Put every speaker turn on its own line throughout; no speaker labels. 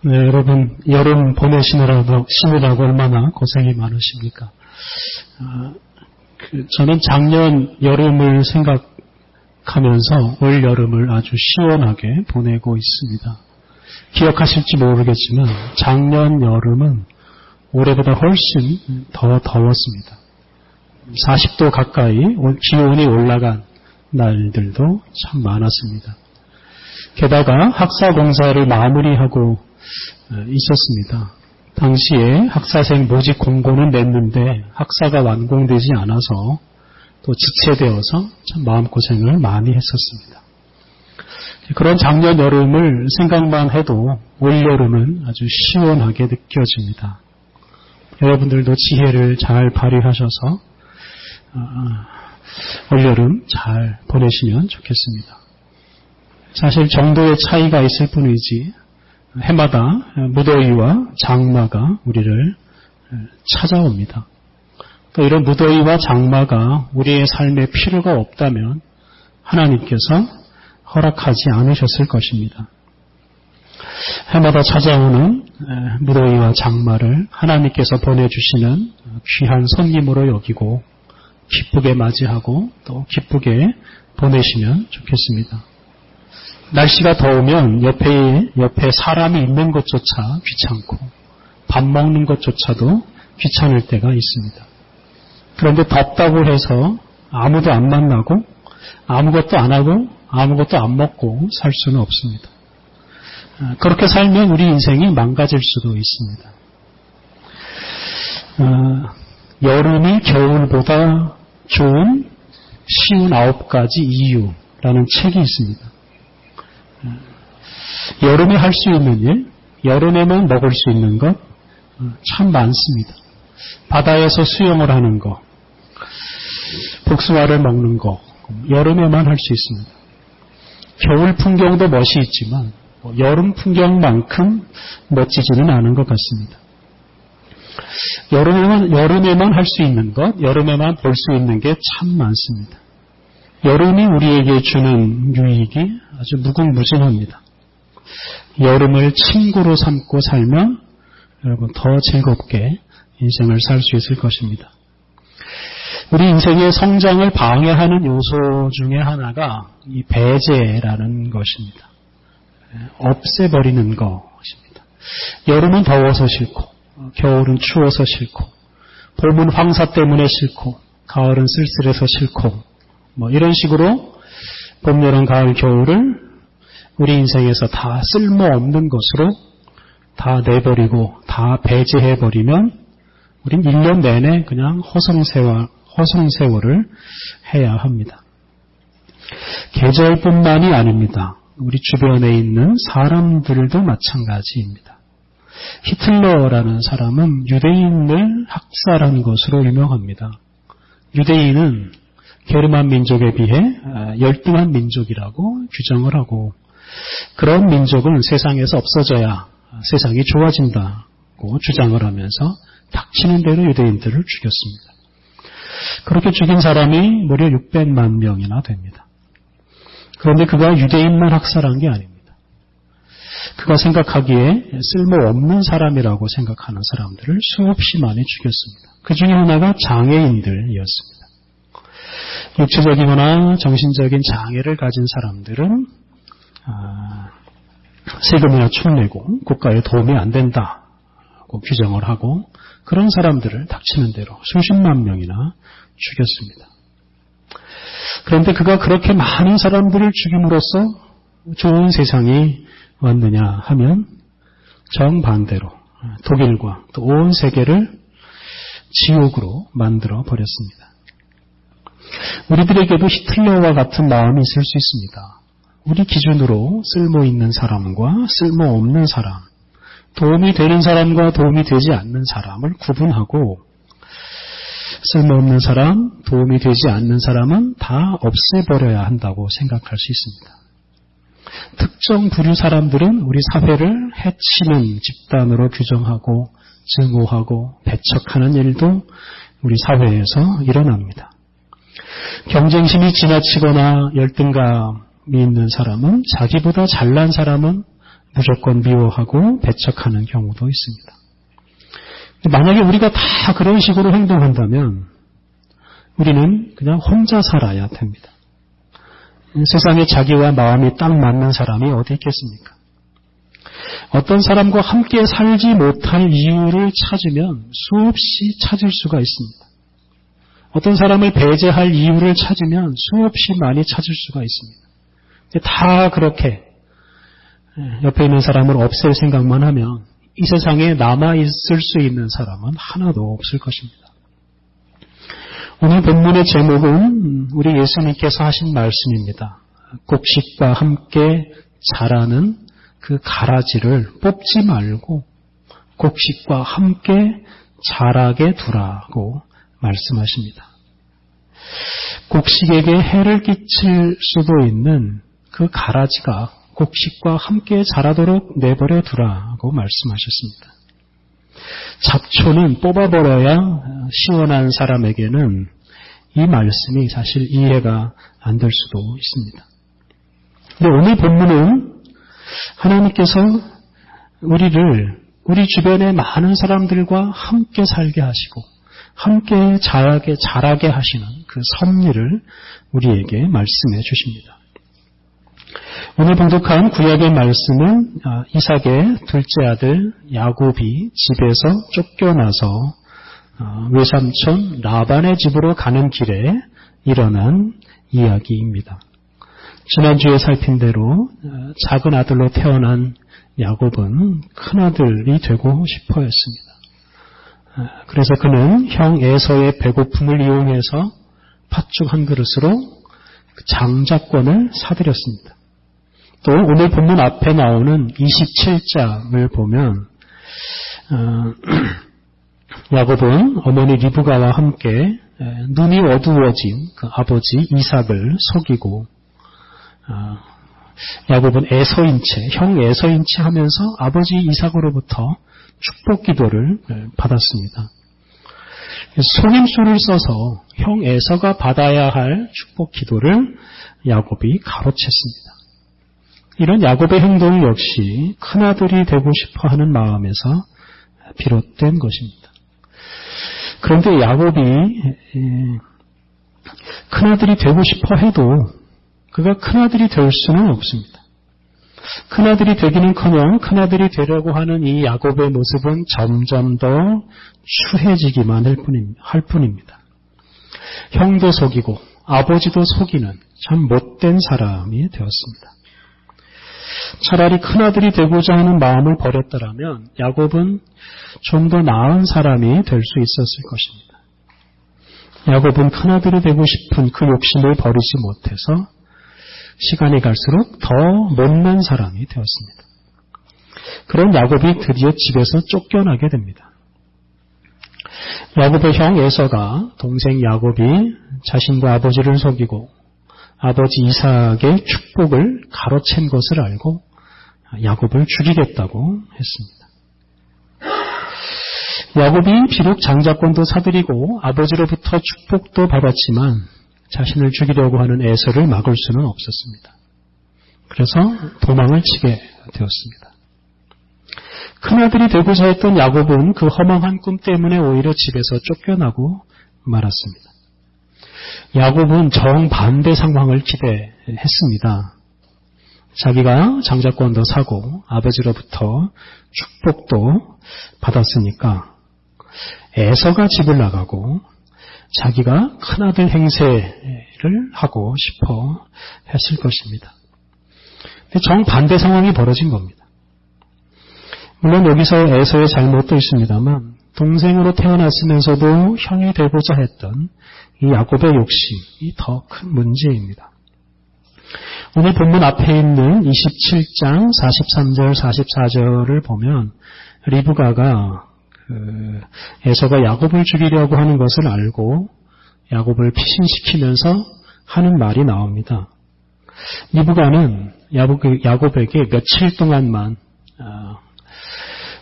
네, 여러분 여름 보내시느라고 얼마나 고생이 많으십니까? 저는 작년 여름을 생각하면서 올 여름을 아주 시원하게 보내고 있습니다. 기억하실지 모르겠지만 작년 여름은 올해보다 훨씬 더 더웠습니다. 40도 가까이 기온이 올라간 날들도 참 많았습니다. 게다가 학사 공사를 마무리하고 있었습니다. 당시에 학사생 모집 공고는 냈는데 학사가 완공되지 않아서 또 지체되어서 참 마음고생을 많이 했었습니다. 그런 작년 여름을 생각만 해도 올 여름은 아주 시원하게 느껴집니다. 여러분들도 지혜를 잘 발휘하셔서 올 여름 잘 보내시면 좋겠습니다. 사실 정도의 차이가 있을 뿐이지 해마다 무더위와 장마가 우리를 찾아옵니다. 또 이런 무더위와 장마가 우리의 삶에 필요가 없다면 하나님께서 허락하지 않으셨을 것입니다. 해마다 찾아오는 무더위와 장마를 하나님께서 보내주시는 귀한 손님으로 여기고 기쁘게 맞이하고 또 기쁘게 보내시면 좋겠습니다. 날씨가 더우면 옆에 사람이 있는 것조차 귀찮고 밥 먹는 것조차도 귀찮을 때가 있습니다. 그런데 덥다고 해서 아무도 안 만나고 아무것도 안 하고 아무것도 안 먹고 살 수는 없습니다. 그렇게 살면 우리 인생이 망가질 수도 있습니다. 여름이 겨울보다 좋은 쉬운 9가지 이유라는 책이 있습니다. 여름에 할 수 있는 일, 여름에만 먹을 수 있는 것 참 많습니다. 바다에서 수영을 하는 거, 복숭아를 먹는 거, 여름에만 할 수 있습니다. 겨울 풍경도 멋이 있지만 여름 풍경만큼 멋지지는 않은 것 같습니다. 여름에만 할 수 있는 것, 여름에만 볼 수 있는 게 참 많습니다. 여름이 우리에게 주는 유익이 아주 무궁무진합니다. 여름을 친구로 삼고 살면 여러분 더 즐겁게 인생을 살 수 있을 것입니다. 우리 인생의 성장을 방해하는 요소 중에 하나가 이 배제라는 것입니다. 없애버리는 것입니다. 여름은 더워서 싫고 겨울은 추워서 싫고 봄은 황사 때문에 싫고 가을은 쓸쓸해서 싫고 이런 식으로 봄, 여름, 가을, 겨울을 우리 인생에서 다 쓸모없는 것으로 다 내버리고 다 배제해버리면 우린 1년 내내 그냥 허송세월을 해야 합니다. 계절뿐만이 아닙니다. 우리 주변에 있는 사람들도 마찬가지입니다. 히틀러라는 사람은 유대인을 학살한 것으로 유명합니다. 유대인은 게르만 민족에 비해 열등한 민족이라고 규정을 하고 그런 민족은 세상에서 없어져야 세상이 좋아진다고 주장을 하면서 닥치는 대로 유대인들을 죽였습니다. 그렇게 죽인 사람이 무려 600만 명이나 됩니다. 그런데 그가 유대인만 학살한 게 아닙니다. 그가 생각하기에 쓸모없는 사람이라고 생각하는 사람들을 수없이 많이 죽였습니다. 그 중에 하나가 장애인들이었습니다. 육체적이거나 정신적인 장애를 가진 사람들은 세금이나 촌내고 국가에 도움이 안 된다고 규정을 하고 그런 사람들을 닥치는 대로 수십만 명이나 죽였습니다. 그런데 그가 그렇게 많은 사람들을 죽임으로써 좋은 세상이 왔느냐 하면 정반대로 독일과 또 온 세계를 지옥으로 만들어 버렸습니다. 우리들에게도 히틀러와 같은 마음이 있을 수 있습니다. 우리 기준으로 쓸모있는 사람과 쓸모없는 사람, 도움이 되는 사람과 도움이 되지 않는 사람을 구분하고 쓸모없는 사람, 도움이 되지 않는 사람은 다 없애버려야 한다고 생각할 수 있습니다. 특정 부류 사람들은 우리 사회를 해치는 집단으로 규정하고 증오하고 배척하는 일도 우리 사회에서 일어납니다. 경쟁심이 지나치거나 열등감이 있는 사람은 자기보다 잘난 사람은 무조건 미워하고 배척하는 경우도 있습니다. 만약에 우리가 다 그런 식으로 행동한다면 우리는 그냥 혼자 살아야 됩니다. 세상에 자기와 마음이 딱 맞는 사람이 어디 있겠습니까? 어떤 사람과 함께 살지 못할 이유를 찾으면 수없이 찾을 수가 있습니다. 어떤 사람을 배제할 이유를 찾으면 수없이 많이 찾을 수가 있습니다. 다 그렇게 옆에 있는 사람을 없앨 생각만 하면 이 세상에 남아있을 수 있는 사람은 하나도 없을 것입니다. 오늘 본문의 제목은 우리 예수님께서 하신 말씀입니다. 곡식과 함께 자라는 그 가라지를 뽑지 말고 곡식과 함께 자라게 두라고 말씀하십니다. 곡식에게 해를 끼칠 수도 있는 그 가라지가 곡식과 함께 자라도록 내버려 두라고 말씀하셨습니다. 잡초는 뽑아버려야 시원한 사람에게는 이 말씀이 사실 이해가 안 될 수도 있습니다. 근데 오늘 본문은 하나님께서 우리 주변의 많은 사람들과 함께 살게 하시고 함께 자라게 하시는 그 섭리를 우리에게 말씀해 주십니다. 오늘 봉독한 구약의 말씀은 이삭의 둘째 아들 야곱이 집에서 쫓겨나서 외삼촌 라반의 집으로 가는 길에 일어난 이야기입니다. 지난주에 살핀 대로 작은 아들로 태어난 야곱은 큰아들이 되고 싶어 했습니다. 그래서 그는 형 에서의 배고픔을 이용해서 팥죽 한 그릇으로 장자권을 사들였습니다. 또 오늘 본문 앞에 나오는 27장을 보면 야곱은 어머니 리브가와 함께 눈이 어두워진 그 아버지 이삭을 속이고 야곱은 형 에서인 채 하면서 아버지 이삭으로부터 축복 기도를 받았습니다. 속임수를 써서 형 에서가 받아야 할 축복 기도를 야곱이 가로챘습니다. 이런 야곱의 행동 역시 큰아들이 되고 싶어하는 마음에서 비롯된 것입니다. 그런데 야곱이 큰아들이 되고 싶어 해도 그가 큰아들이 될 수는 없습니다. 큰아들이 되기는커녕 큰아들이 되려고 하는 이 야곱의 모습은 점점 더 추해지기만 할 뿐입니다. 형도 속이고 아버지도 속이는 참 못된 사람이 되었습니다. 차라리 큰아들이 되고자 하는 마음을 버렸더라면 야곱은 좀 더 나은 사람이 될 수 있었을 것입니다. 야곱은 큰아들이 되고 싶은 그 욕심을 버리지 못해서 시간이 갈수록 더 못난 사람이 되었습니다. 그런 야곱이 드디어 집에서 쫓겨나게 됩니다. 야곱의 형 에서가 동생 야곱이 자신과 아버지를 속이고 아버지 이삭의 축복을 가로챈 것을 알고 야곱을 죽이겠다고 했습니다. 야곱이 비록 장자권도 사들이고 아버지로부터 축복도 받았지만 자신을 죽이려고 하는 에서를 막을 수는 없었습니다. 그래서 도망을 치게 되었습니다. 큰아들이 되고자 했던 야곱은 그 허망한 꿈 때문에 오히려 집에서 쫓겨나고 말았습니다. 야곱은 정반대 상황을 기대했습니다. 자기가 장자권도 사고 아버지로부터 축복도 받았으니까 에서가 집을 나가고 자기가 큰아들 행세를 하고 싶어 했을 것입니다. 정반대 상황이 벌어진 겁니다. 물론 여기서 에서의 잘못도 있습니다만 동생으로 태어났으면서도 형이 되고자 했던 이 야곱의 욕심이 더 큰 문제입니다. 오늘 본문 앞에 있는 27장 43절 44절을 보면 리브가가 에서가 야곱을 죽이려고 하는 것을 알고 야곱을 피신시키면서 하는 말이 나옵니다. 리브가는 야곱에게 며칠 동안만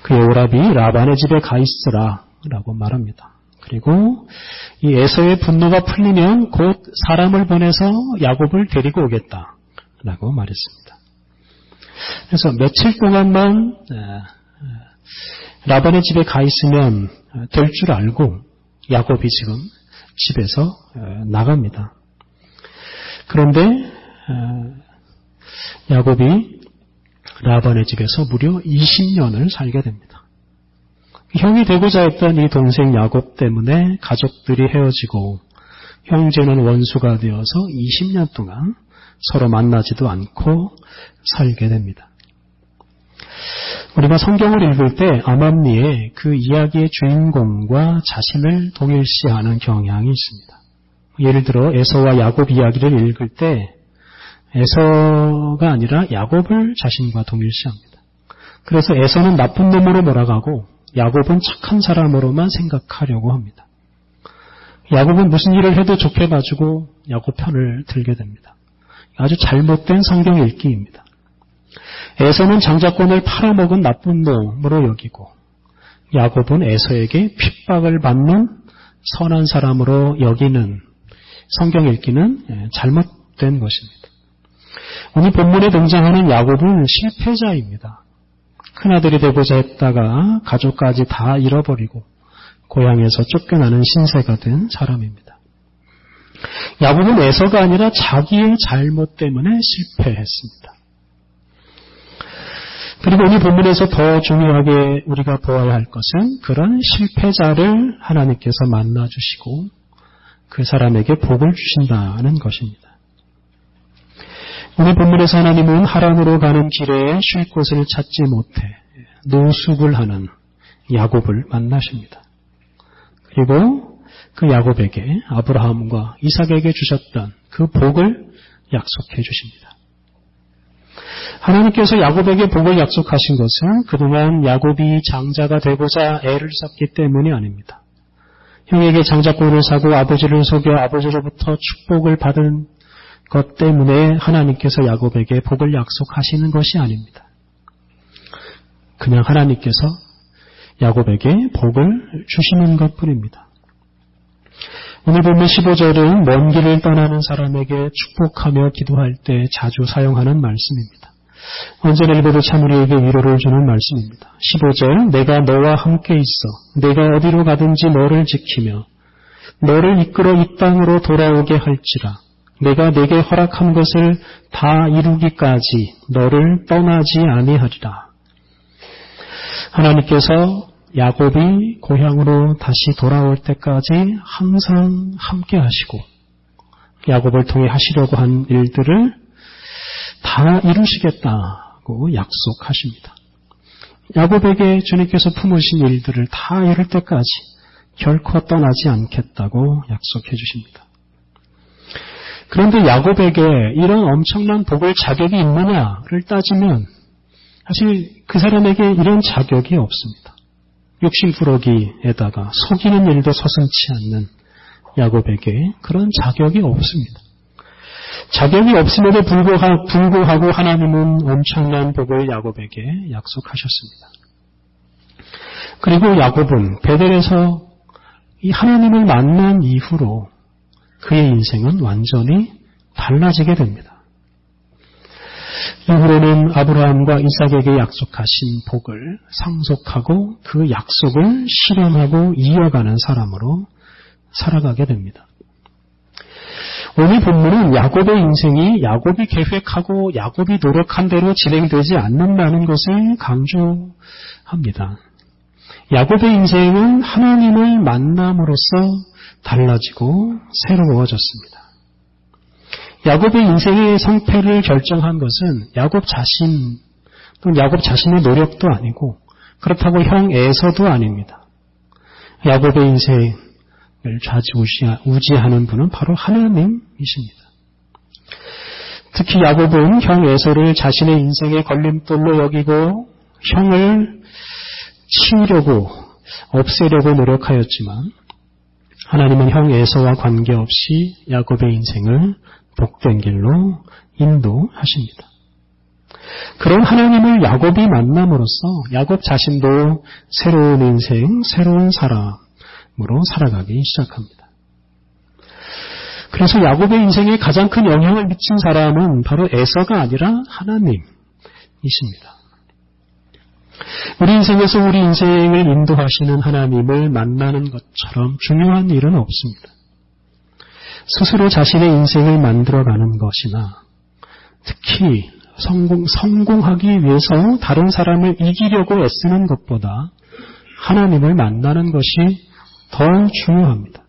그의 오라비 라반의 집에 가 있으라 라고 말합니다. 그리고 이 에서의 분노가 풀리면 곧 사람을 보내서 야곱을 데리고 오겠다 라고 말했습니다. 그래서 며칠 동안만 라반의 집에 가 있으면 될 줄 알고 야곱이 지금 집에서 나갑니다. 그런데 야곱이 라반의 집에서 무려 20년을 살게 됩니다. 형이 되고자 했던 이 동생 야곱 때문에 가족들이 헤어지고 형제는 원수가 되어서 20년 동안 서로 만나지도 않고 살게 됩니다. 우리가 성경을 읽을 때 암암리에 그 이야기의 주인공과 자신을 동일시하는 경향이 있습니다. 예를 들어 에서와 야곱 이야기를 읽을 때 에서가 아니라 야곱을 자신과 동일시합니다. 그래서 에서는 나쁜 놈으로 몰아가고 야곱은 착한 사람으로만 생각하려고 합니다. 야곱은 무슨 일을 해도 좋게 봐주고 야곱 편을 들게 됩니다. 아주 잘못된 성경 읽기입니다. 에서는 장자권을 팔아먹은 나쁜 놈으로 여기고 야곱은 에서에게 핍박을 받는 선한 사람으로 여기는 성경 읽기는 잘못된 것입니다. 오늘 본문에 등장하는 야곱은 실패자입니다. 큰아들이 되고자 했다가 가족까지 다 잃어버리고 고향에서 쫓겨나는 신세가 된 사람입니다. 야곱은 에서가 아니라 자기의 잘못 때문에 실패했습니다. 그리고 오늘 본문에서 더 중요하게 우리가 보아야 할 것은 그런 실패자를 하나님께서 만나주시고 그 사람에게 복을 주신다는 것입니다. 오늘 본문에서 하나님은 하란으로 가는 길에 쉴 곳을 찾지 못해 노숙을 하는 야곱을 만나십니다. 그리고 그 야곱에게 아브라함과 이삭에게 주셨던 그 복을 약속해 주십니다. 하나님께서 야곱에게 복을 약속하신 것은 그동안 야곱이 장자가 되고자 애를 썼기 때문이 아닙니다. 형에게 장자권을 사고 아버지를 속여 아버지로부터 축복을 받은 것 때문에 하나님께서 야곱에게 복을 약속하시는 것이 아닙니다. 그냥 하나님께서 야곱에게 복을 주시는 것뿐입니다. 오늘 보면 15절은 먼 길을 떠나는 사람에게 축복하며 기도할 때 자주 사용하는 말씀입니다. 언제나 읽어도 참 우리에게 위로를 주는 말씀입니다. 15절 내가 너와 함께 있어 내가 어디로 가든지 너를 지키며 너를 이끌어 이 땅으로 돌아오게 할지라 내가 내게 허락한 것을 다 이루기까지 너를 떠나지 아니하리라. 하나님께서 야곱이 고향으로 다시 돌아올 때까지 항상 함께 하시고 야곱을 통해 하시려고 한 일들을 다 이루시겠다고 약속하십니다. 야곱에게 주님께서 품으신 일들을 다 이룰 때까지 결코 떠나지 않겠다고 약속해 주십니다. 그런데 야곱에게 이런 엄청난 복을 자격이 있느냐를 따지면 사실 그 사람에게 이런 자격이 없습니다. 욕심부러기에다가 속이는 일도 서슴지 않는 야곱에게 그런 자격이 없습니다. 자격이 없음에도 불구하고 하나님은 엄청난 복을 야곱에게 약속하셨습니다. 그리고 야곱은 베델에서 이 하나님을 만난 이후로 그의 인생은 완전히 달라지게 됩니다. 이후로는 아브라함과 이삭에게 약속하신 복을 상속하고 그 약속을 실현하고 이어가는 사람으로 살아가게 됩니다. 오늘 본문은 야곱의 인생이 야곱이 계획하고 야곱이 노력한 대로 진행되지 않는다는 것을 강조합니다. 야곱의 인생은 하나님을 만남으로써 달라지고 새로워졌습니다. 야곱의 인생의 성패를 결정한 것은 야곱 자신 또는 야곱 자신의 노력도 아니고 그렇다고 형 에서도 아닙니다. 야곱의 인생을 좌지우지하는 분은 바로 하나님이십니다. 특히 야곱은 형 에서를 자신의 인생의 걸림돌로 여기고 형을 치우려고 없애려고 노력하였지만 하나님은 형 에서와 관계없이 야곱의 인생을 복된 길로 인도하십니다. 그런 하나님을 야곱이 만남으로써 야곱 자신도 새로운 인생, 새로운 사람으로 살아가기 시작합니다. 그래서 야곱의 인생에 가장 큰 영향을 미친 사람은 바로 에서가 아니라 하나님, 우리 인생에서 우리 인생을 인도하시는 하나님을 만나는 것처럼 중요한 일은 없습니다. 스스로 자신의 인생을 만들어가는 것이나 특히 성공하기 위해서 다른 사람을 이기려고 애쓰는 것보다 하나님을 만나는 것이 더 중요합니다.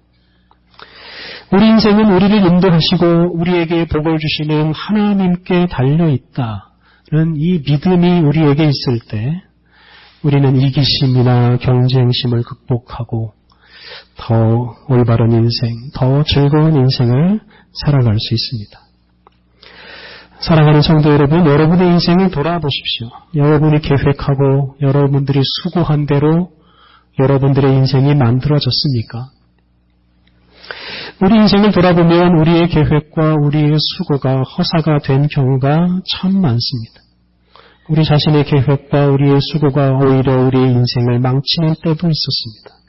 우리 인생은 우리를 인도하시고 우리에게 복을 주시는 하나님께 달려있다는 이 믿음이 우리에게 있을 때 우리는 이기심이나 경쟁심을 극복하고 더 올바른 인생, 더 즐거운 인생을 살아갈 수 있습니다. 사랑하는 성도 여러분, 여러분의 인생을 돌아보십시오. 여러분이 계획하고 여러분들이 수고한 대로 여러분들의 인생이 만들어졌습니까? 우리 인생을 돌아보면 우리의 계획과 우리의 수고가 허사가 된 경우가 참 많습니다. 우리 자신의 계획과 우리의 수고가 오히려 우리의 인생을 망치는 때도 있었습니다.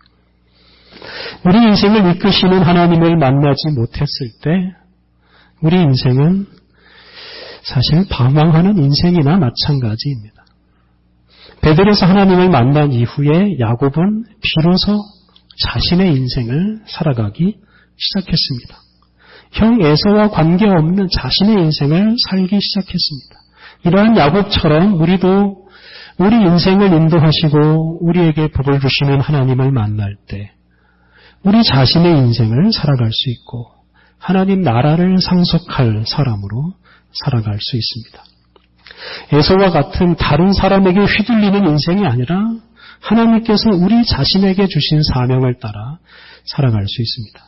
우리 인생을 이끄시는 하나님을 만나지 못했을 때 우리 인생은 사실 방황하는 인생이나 마찬가지입니다. 베델에서 하나님을 만난 이후에 야곱은 비로소 자신의 인생을 살아가기 시작했습니다. 형 에서와 관계없는 자신의 인생을 살기 시작했습니다. 이러한 야곱처럼 우리도 우리 인생을 인도하시고 우리에게 복을 주시는 하나님을 만날 때 우리 자신의 인생을 살아갈 수 있고 하나님 나라를 상속할 사람으로 살아갈 수 있습니다. 에서와 같은 다른 사람에게 휘둘리는 인생이 아니라 하나님께서 우리 자신에게 주신 사명을 따라 살아갈 수 있습니다.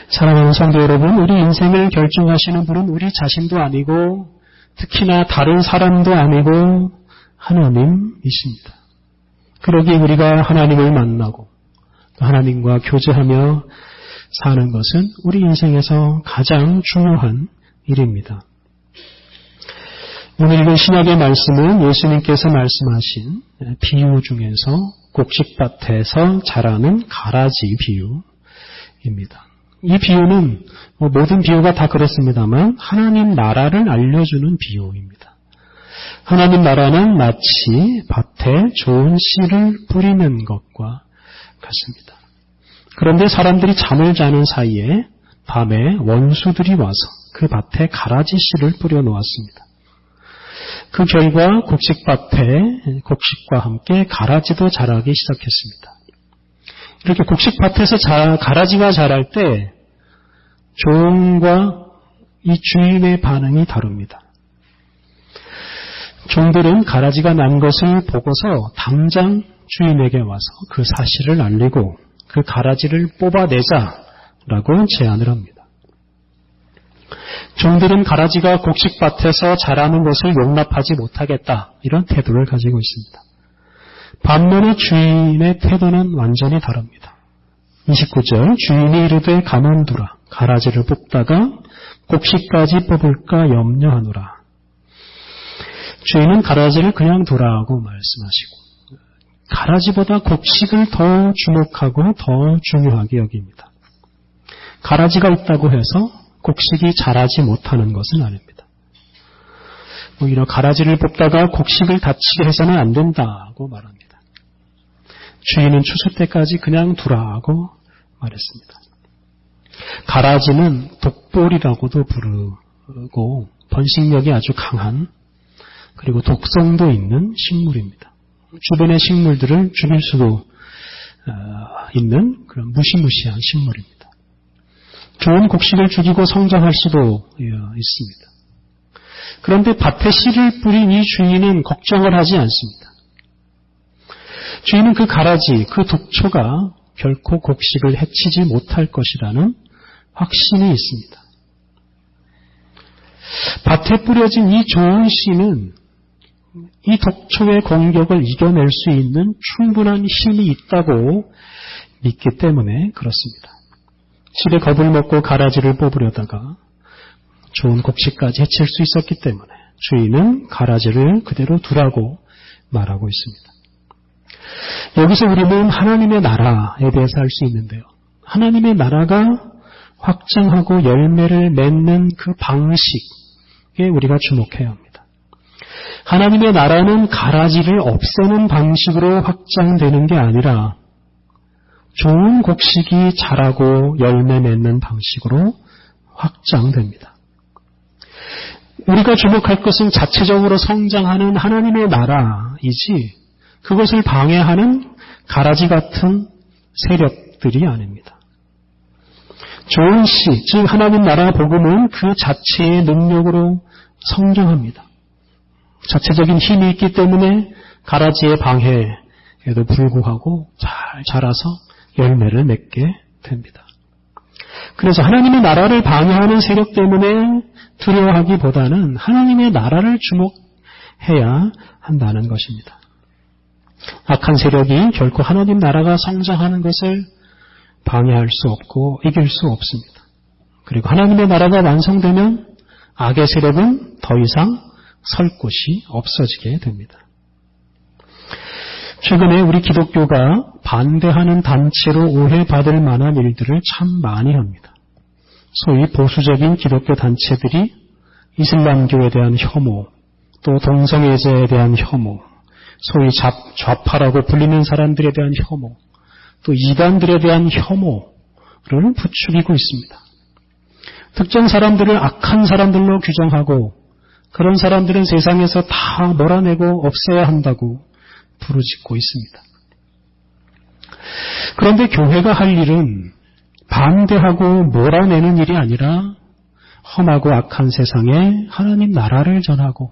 사랑하는 성도 여러분, 우리 인생을 결정하시는 분은 우리 자신도 아니고 특히나 다른 사람도 아니고 하나님이십니다. 그러기에 우리가 하나님을 만나고 하나님과 교제하며 사는 것은 우리 인생에서 가장 중요한 일입니다. 오늘 읽은 신약의 말씀은 예수님께서 말씀하신 비유 중에서 곡식밭에서 자라는 가라지 비유입니다. 이 비유는 모든 비유가 다 그렇습니다만 하나님 나라를 알려주는 비유입니다. 하나님 나라는 마치 밭에 좋은 씨를 뿌리는 것과 같습니다. 그런데 사람들이 잠을 자는 사이에 밤에 원수들이 와서 그 밭에 가라지 씨를 뿌려 놓았습니다. 그 결과 곡식밭에 곡식과 함께 가라지도 자라기 시작했습니다. 이렇게 곡식밭에서 가라지가 자랄 때 종과 이 주인의 반응이 다릅니다. 종들은 가라지가 난 것을 보고서 당장 주인에게 와서 그 사실을 알리고 그 가라지를 뽑아내자라고 제안을 합니다. 종들은 가라지가 곡식밭에서 자라는 것을 용납하지 못하겠다 이런 태도를 가지고 있습니다. 반면에 주인의 태도는 완전히 다릅니다. 29절 주인이 이르되 가만두라 가라지를 뽑다가 곡식까지 뽑을까 염려하노라. 주인은 가라지를 그냥 두라고 말씀하시고 가라지보다 곡식을 더 주목하고 더 중요하게 여깁니다. 가라지가 있다고 해서 곡식이 자라지 못하는 것은 아닙니다. 오히려 가라지를 뽑다가 곡식을 다치게 해서는 안 된다고 말합니다. 주인은 추수 때까지 그냥 두라고 말했습니다. 가라지는 독볼이라고도 부르고 번식력이 아주 강한 그리고 독성도 있는 식물입니다. 주변의 식물들을 죽일 수도 있는 그런 무시무시한 식물입니다. 좋은 곡식을 죽이고 성장할 수도 있습니다. 그런데 밭에 씨를 뿌린 이 주인은 걱정을 하지 않습니다. 주인은 그 가라지, 그 독초가 결코 곡식을 해치지 못할 것이라는 확신이 있습니다. 밭에 뿌려진 이 좋은 씨는 이 독초의 공격을 이겨낼 수 있는 충분한 힘이 있다고 믿기 때문에 그렇습니다. 실에 겁을 먹고 가라지를 뽑으려다가 좋은 곡식까지 해칠 수 있었기 때문에 주인은 가라지를 그대로 두라고 말하고 있습니다. 여기서 우리는 하나님의 나라에 대해서 알 수 있는데요. 하나님의 나라가 확장하고 열매를 맺는 그 방식에 우리가 주목해야 합니다. 하나님의 나라는 가라지를 없애는 방식으로 확장되는 게 아니라 좋은 곡식이 자라고 열매 맺는 방식으로 확장됩니다. 우리가 주목할 것은 자체적으로 성장하는 하나님의 나라이지 그것을 방해하는 가라지 같은 세력들이 아닙니다. 좋은 씨, 즉 하나님 나라 복음은 그 자체의 능력으로 성장합니다. 자체적인 힘이 있기 때문에 가라지의 방해에도 불구하고 잘 자라서 열매를 맺게 됩니다. 그래서 하나님의 나라를 방해하는 세력 때문에 두려워하기보다는 하나님의 나라를 주목해야 한다는 것입니다. 악한 세력이 결코 하나님 나라가 성장하는 것을 방해할 수 없고 이길 수 없습니다. 그리고 하나님의 나라가 완성되면 악의 세력은 더 이상 설 곳이 없어지게 됩니다. 최근에 우리 기독교가 반대하는 단체로 오해받을 만한 일들을 참 많이 합니다. 소위 보수적인 기독교 단체들이 이슬람교에 대한 혐오, 또 동성애자에 대한 혐오, 소위 좌파라고 불리는 사람들에 대한 혐오, 또 이단들에 대한 혐오를 부추기고 있습니다. 특정 사람들을 악한 사람들로 규정하고 그런 사람들은 세상에서 다 몰아내고 없애야 한다고 부르짖고 있습니다. 그런데 교회가 할 일은 반대하고 몰아내는 일이 아니라 험하고 악한 세상에 하나님 나라를 전하고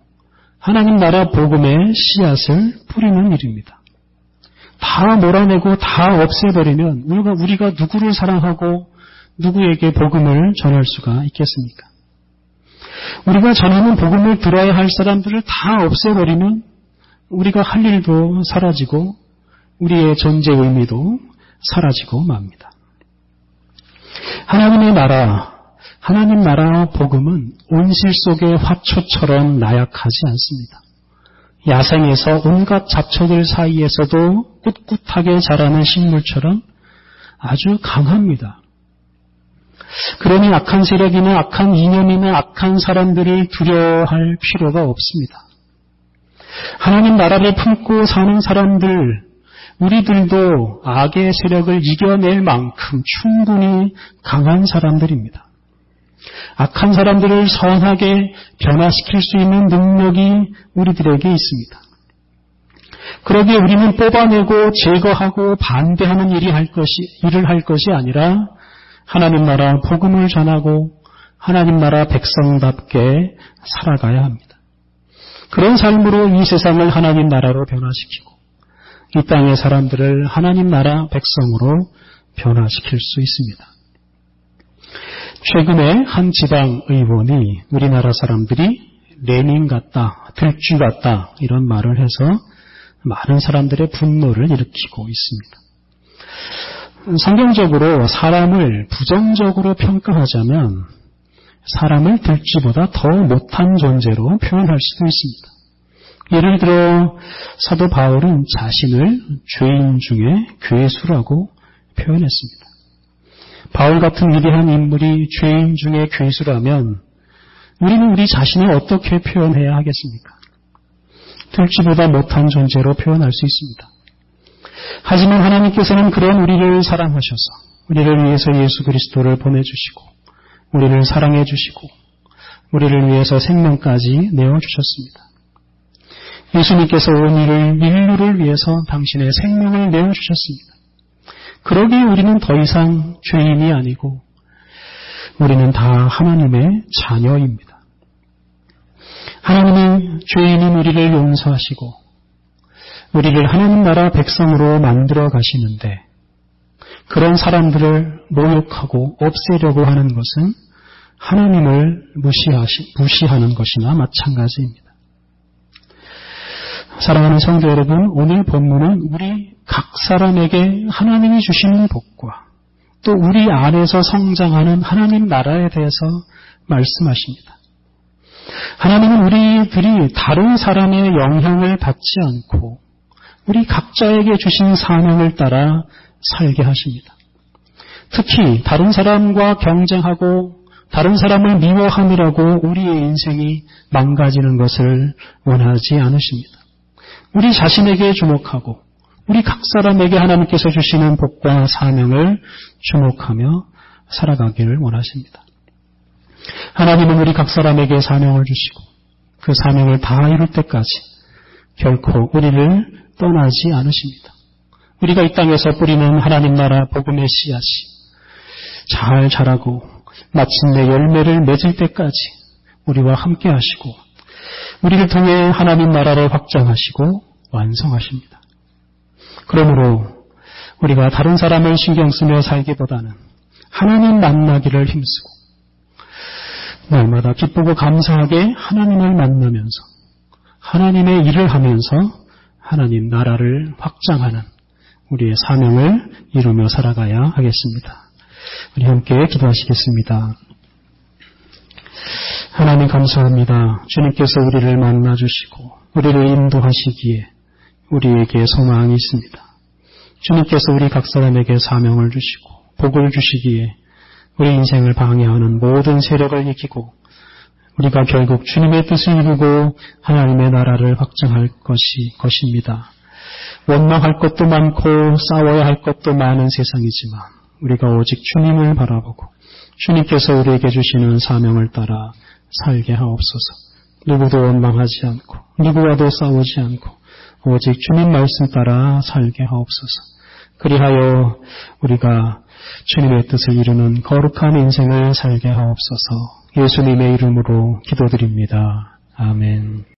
하나님 나라 복음의 씨앗을 뿌리는 일입니다. 다 몰아내고 다 없애버리면 우리가 누구를 사랑하고 누구에게 복음을 전할 수가 있겠습니까? 우리가 전하는 복음을 들어야 할 사람들을 다 없애버리면 우리가 할 일도 사라지고 우리의 존재 의미도 사라지고 맙니다. 하나님의 나라, 하나님 나라 복음은 온실 속의 화초처럼 나약하지 않습니다. 야생에서 온갖 잡초들 사이에서도 꿋꿋하게 자라는 식물처럼 아주 강합니다. 그러니 악한 세력이나 악한 이념이나 악한 사람들을 두려워할 필요가 없습니다. 하나님 나라를 품고 사는 사람들, 우리들도 악의 세력을 이겨낼 만큼 충분히 강한 사람들입니다. 악한 사람들을 선하게 변화시킬 수 있는 능력이 우리들에게 있습니다. 그러기에 우리는 뽑아내고 제거하고 반대하는 일을 할 것이 아니라 하나님 나라 복음을 전하고 하나님 나라 백성답게 살아가야 합니다. 그런 삶으로 이 세상을 하나님 나라로 변화시키고 이 땅의 사람들을 하나님 나라 백성으로 변화시킬 수 있습니다. 최근에 한 지방 의원이 우리나라 사람들이 레닌 같다, 들쥐 같다 이런 말을 해서 많은 사람들의 분노를 일으키고 있습니다. 성경적으로 사람을 부정적으로 평가하자면 사람을 들쥐보다 더 못한 존재로 표현할 수도 있습니다. 예를 들어 사도 바울은 자신을 죄인 중에 괴수라고 표현했습니다. 바울 같은 위대한 인물이 죄인 중에 괴수라면 우리는 우리 자신을 어떻게 표현해야 하겠습니까? 들쥐보다 못한 존재로 표현할 수 있습니다. 하지만 하나님께서는 그런 우리를 사랑하셔서 우리를 위해서 예수 그리스도를 보내주시고 우리를 사랑해 주시고 우리를 위해서 생명까지 내어주셨습니다. 예수님께서 온 인류를 위해서 당신의 생명을 내어주셨습니다. 그러기에 우리는 더 이상 죄인이 아니고 우리는 다 하나님의 자녀입니다. 하나님은 죄인인 우리를 용서하시고 우리를 하나님 나라 백성으로 만들어 가시는데 그런 사람들을 모욕하고 없애려고 하는 것은 하나님을 무시하는 것이나 마찬가지입니다. 사랑하는 성도 여러분, 오늘 본문은 우리 각 사람에게 하나님이 주시는 복과 또 우리 안에서 성장하는 하나님 나라에 대해서 말씀하십니다. 하나님은 우리들이 다른 사람의 영향을 받지 않고 우리 각자에게 주신 사명을 따라 살게 하십니다. 특히 다른 사람과 경쟁하고 다른 사람을 미워함이라고 우리의 인생이 망가지는 것을 원하지 않으십니다. 우리 자신에게 주목하고 우리 각 사람에게 하나님께서 주시는 복과 사명을 주목하며 살아가기를 원하십니다. 하나님은 우리 각 사람에게 사명을 주시고 그 사명을 다 이룰 때까지 결코 우리를 떠나지 않으십니다. 우리가 이 땅에서 뿌리는 하나님 나라 복음의 씨앗이 잘 자라고 마침내 열매를 맺을 때까지 우리와 함께 하시고 우리를 통해 하나님 나라를 확장하시고 완성하십니다. 그러므로 우리가 다른 사람을 신경 쓰며 살기보다는 하나님 만나기를 힘쓰고 날마다 기쁘고 감사하게 하나님을 만나면서 하나님의 일을 하면서 하나님 나라를 확장하는 우리의 사명을 이루며 살아가야 하겠습니다. 우리 함께 기도하시겠습니다. 하나님 감사합니다. 주님께서 우리를 만나주시고 우리를 인도하시기에 우리에게 소망이 있습니다. 주님께서 우리 각 사람에게 사명을 주시고 복을 주시기에 우리 인생을 방해하는 모든 세력을 이기고 우리가 결국 주님의 뜻을 이루고 하나님의 나라를 확장할 것입니다. 원망할 것도 많고 싸워야 할 것도 많은 세상이지만 우리가 오직 주님을 바라보고 주님께서 우리에게 주시는 사명을 따라 살게 하옵소서. 누구도 원망하지 않고 누구와도 싸우지 않고 오직 주님 말씀 따라 살게 하옵소서. 그리하여 우리가 주님의 뜻을 이루는 거룩한 인생을 살게 하옵소서. 예수님의 이름으로 기도드립니다. 아멘.